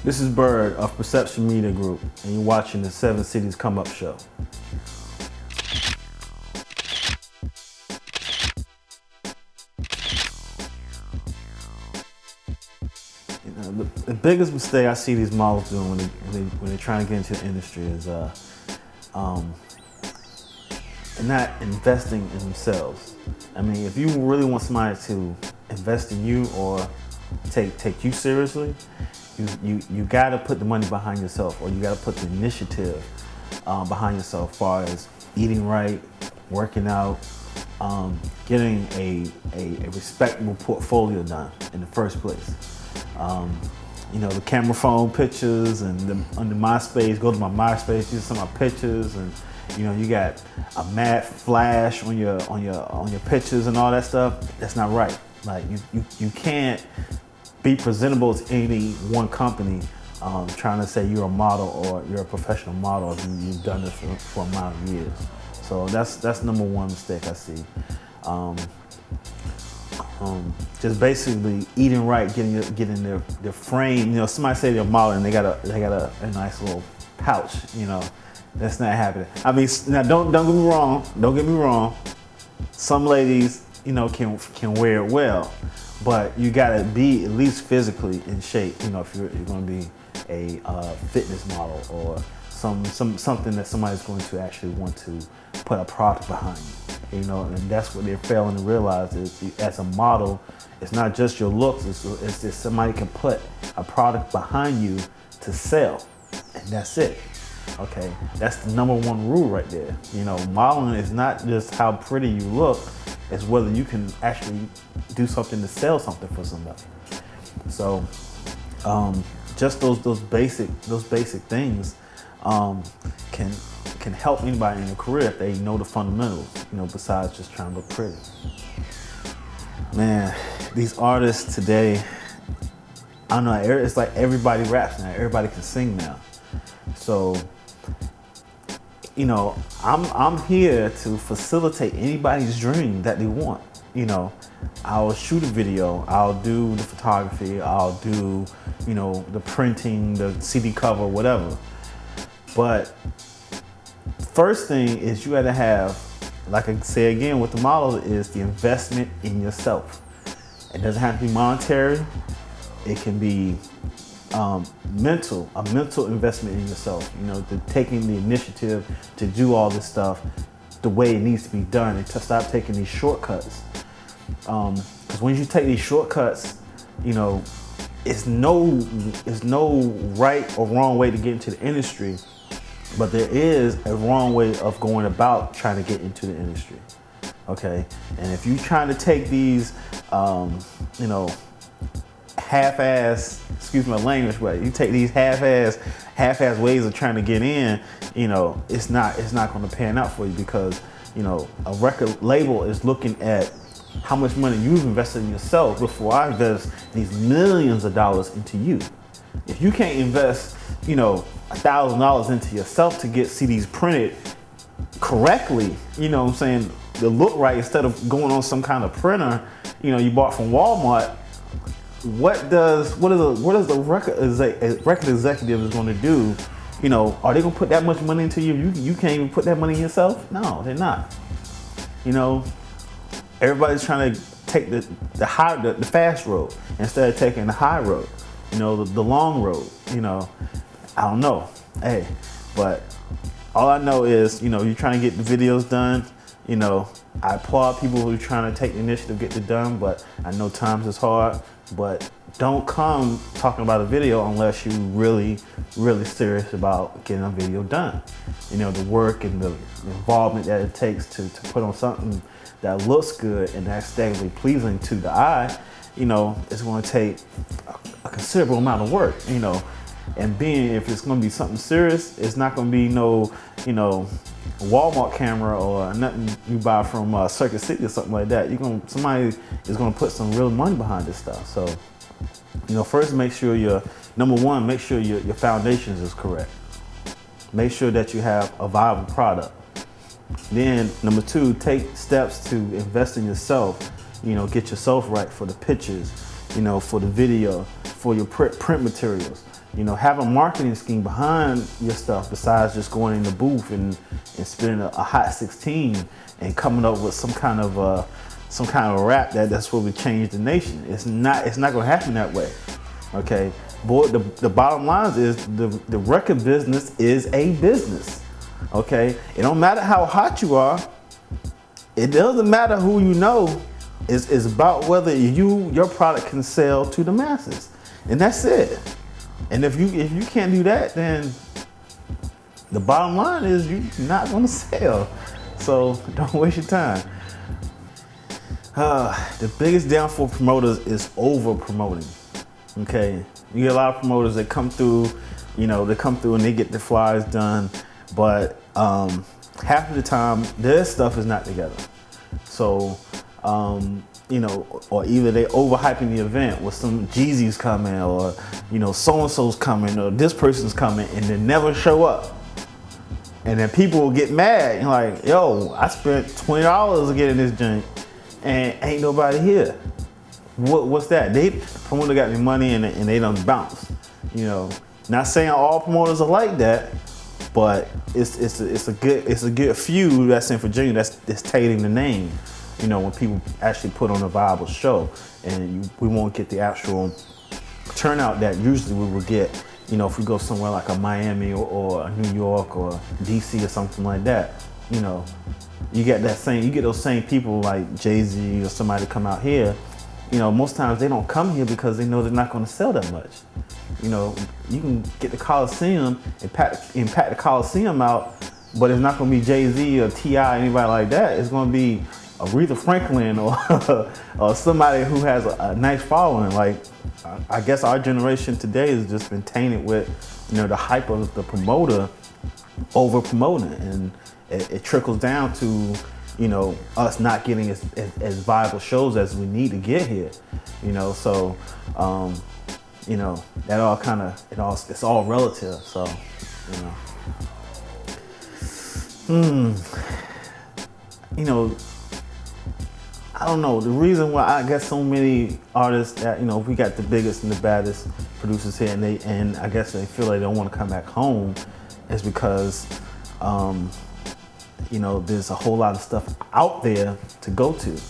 This is Byrd of Perception Media Group, and you're watching the 7 Cities Come Up Show. The biggest mistake I see these models doing when they're trying to get into the industry is not investing in themselves. I mean, if you really want somebody to invest in you or take you seriously, you got to put the money behind yourself, or you got to put the initiative behind yourself, as far as eating right, working out, getting a respectable portfolio done in the first place. You know, the camera phone pictures and under MySpace, go to my MySpace, use some of my pictures, and you know, you got a mad flash on your pictures and all that stuff. That's not right. Like you can't be presentable to any one company trying to say you're a model or you're a professional model if you've done this for a amount of years. So that's number one mistake I see. Just basically eating right, getting their frame. You know, somebody say they're a model and they got a nice little pouch. You know, that's not happening. I mean, now don't get me wrong. Don't get me wrong. Some ladies, you know, can wear it well, but you gotta be at least physically in shape. You know, if you're going to be a fitness model or something that somebody's going to actually want to put a product behind you. You know, and that's what they're failing to realize is, as a model, it's not just your looks. It's just somebody can put a product behind you to sell, and that's it. Okay, that's the number one rule right there. You know, modeling is not just how pretty you look; it's whether you can actually do something to sell something for somebody. So, just those basic things can help anybody in their career if they know the fundamentals. You know, besides just trying to look pretty. Man, these artists today, I don't know. It's like everybody raps now. Everybody can sing now. So, you know, I'm here to facilitate anybody's dream that they want. You know, I'll shoot a video, I'll do the photography, I'll do, you know, the printing, the CD cover, whatever. But first thing is you gotta have, like I say again with the model, is the investment in yourself. It doesn't have to be monetary. It can be a mental investment in yourself. You know, taking the initiative to do all this stuff the way it needs to be done, and to stop taking these shortcuts. Because when you take these shortcuts, you know, it's no right or wrong way to get into the industry, but there is a wrong way of going about trying to get into the industry. Okay, and if you're trying to take these, you know, half-ass, excuse my language, but you take these half-ass ways of trying to get in, you know, it's not going to pan out for you, because, you know, a record label is looking at how much money you've invested in yourself before I invest these millions of dollars into you. If you can't invest, you know, $1,000 into yourself to get CDs printed correctly, you know what I'm saying, to look right, instead of going on some kind of printer, you know, you bought from Walmart, what is the record executive is going to do? You know, are they going to put that much money into you? You can't even put that money in yourself? No, they're not. You know, everybody's trying to take the fast road instead of taking the high road. You know, the long road. You know, I don't know. Hey, but all I know is, you know, you're trying to get the videos done. You know, I applaud people who are trying to take the initiative to get it done, but I know times is hard. But don't come talking about a video unless you're really serious about getting a video done. You know, the work and the involvement that it takes to put on something that looks good and aesthetically pleasing to the eye, you know, it's going to take a considerable amount of work, you know. And if it's going to be something serious, it's not going to be no, you know, Walmart camera or nothing you buy from Circuit City or something like that. Somebody is going to put some real money behind this stuff. So, you know, first make sure number one, make sure your foundations is correct. Make sure that you have a viable product. Then number two, take steps to invest in yourself. You know, get yourself right for the pictures, you know, for the video, for your print materials. You know, have a marketing scheme behind your stuff besides just going in the booth and spinning a hot 16 and coming up with some kind of rap that's what would change the nation. It's not gonna happen that way. Okay, boy, the bottom line is the record business is a business. Okay, it don't matter how hot you are. It doesn't matter who you know. It's about whether your product can sell to the masses, and that's it. And if you can't do that, then the bottom line is you're not gonna sell. So don't waste your time. The biggest downfall for promoters is over promoting. Okay, you get a lot of promoters that come through, you know, they come through and they get the flyers done, but half of the time their stuff is not together. So you know, or either they overhyping the event with some Jeezy's coming, or you know, so-and-so's coming, or this person's coming, and they never show up. And then people will get mad and like, yo, I spent $20 to get in this joint and ain't nobody here. What's that? Promoter got me money and they done bounce. You know, not saying all promoters are like that, but it's a good few that's in Virginia that's taking the name. You know, when people actually put on a viable show, and we won't get the actual turnout that usually we would get, you know, if we go somewhere like a Miami or a New York or DC or something like that. You know, you get those same people like Jay-Z or somebody come out here. You know, most times they don't come here because they know they're not going to sell that much. You know, you can get the Coliseum and pack the Coliseum out, but it's not going to be Jay-Z or T.I. anybody like that. It's going to be Aretha Franklin or somebody who has a nice following. Like, I guess our generation today has just been tainted with, you know, the hype of the promoter over promoting, and it trickles down to, you know, us not getting as viable shows as we need to get here. You know, so you know, that all kind of it's all relative. So, you know, you know. I don't know, the reason why I guess so many artists that, you know, we got the biggest and the baddest producers here, and I guess they feel like they don't want to come back home, is because, you know, there's a whole lot of stuff out there to go to.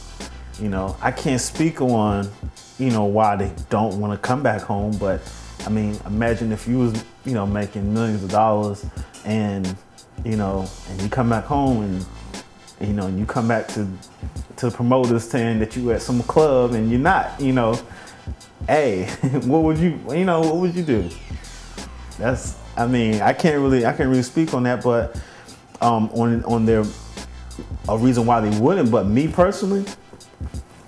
You know, I can't speak on, you know, why they don't want to come back home, but I mean, imagine if you was, you know, making millions of dollars and, you know, and you come back home and, you know, and you come back to promoters saying that you were at some club and you're not, you know, hey, what would you do? That's, I mean, I can't really speak on that, but on their a reason why they wouldn't. But me personally,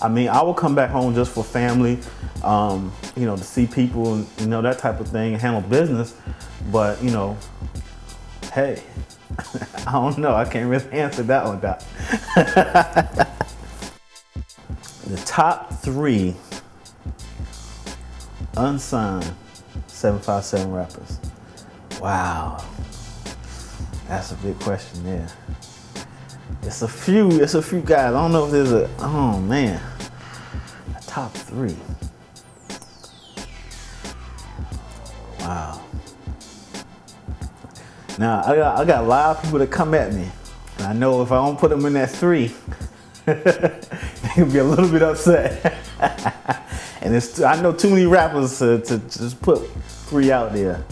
I mean, I would come back home just for family, you know, to see people and, you know, that type of thing, and handle business. But, you know, hey, I don't know. I can't really answer that one, Doc. The top 3 unsigned 757 rappers. Wow, that's a big question there. It's a few guys. I don't know if there's oh man, a top 3. Wow. Now I got a lot of people that come at me, and I know if I don't put them in that 3, they'll be a little bit upset. And I know too many rappers to just put 3 out there.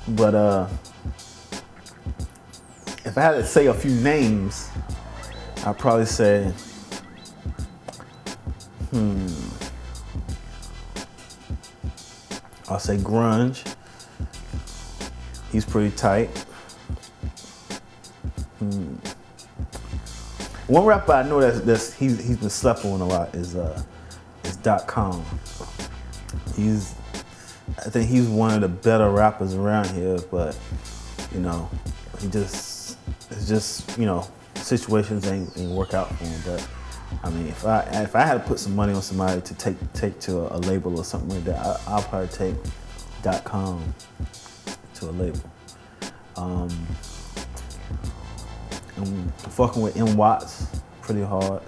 But if I had to say a few names, I'd probably say, I'll say Grunge. He's pretty tight. One rapper I know he's been slept on a lot is .com. I think he's one of the better rappers around here, but you know, it's just you know, situations ain't work out for him. But I mean, if I had to put some money on somebody to take to a label or something like that, I'll probably take .com to a label. I'm fucking with M. Watts pretty hard.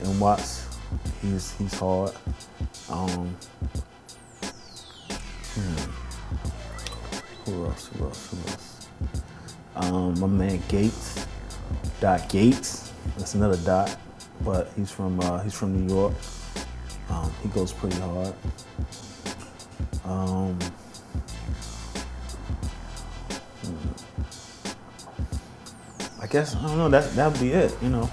M. Watts, he's hard. Um, Who else? My man Gates, Dot Gates. That's another Dot, but he's from New York. He goes pretty hard. I guess I don't know. That'd be it. You know.